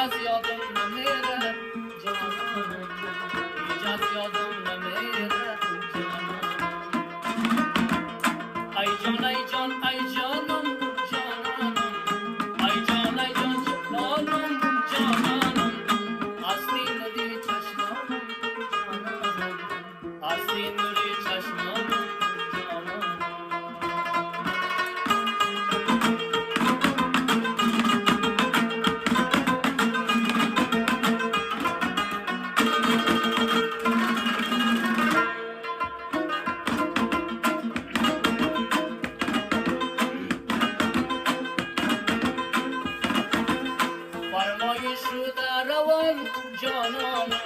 از یادم نمیره جانانم هیچ از یادم نمیره جانانم ای جان ای جان ای جانم جانانم ای جان ای جان جانانم جانانم اصلی ندی چشمانم جانانم اصلی ندی چشمانم فرمایش رو در روان جانانم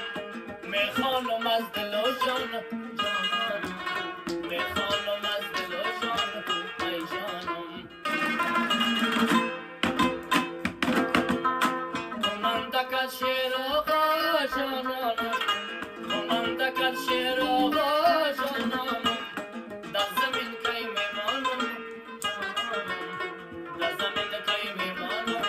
میخوانم از دل و جان جانانم میخوانم از دل و جان ای جانم کمندکت شیر آقا جانانم کمندکت شیر آقا جانانم در زمین کی میمانم جانانم در زمین کی میمانم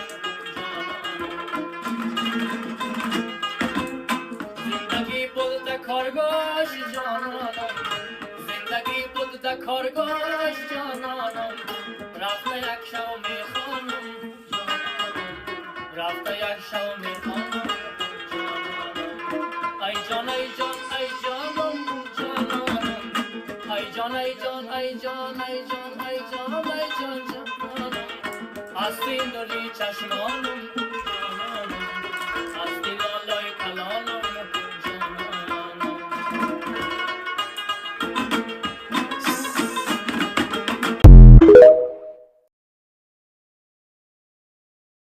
کارگاش جانانم زندگی بود در کارگاش جانانم رفته یک شو میخوانم جانانم رفته یک شو میخوانم جانانم ای جان ای جان ای جانم جانانم ای جان ای جان ای جان ای جان ای جان ای جان جانانم از این دوری چشمانم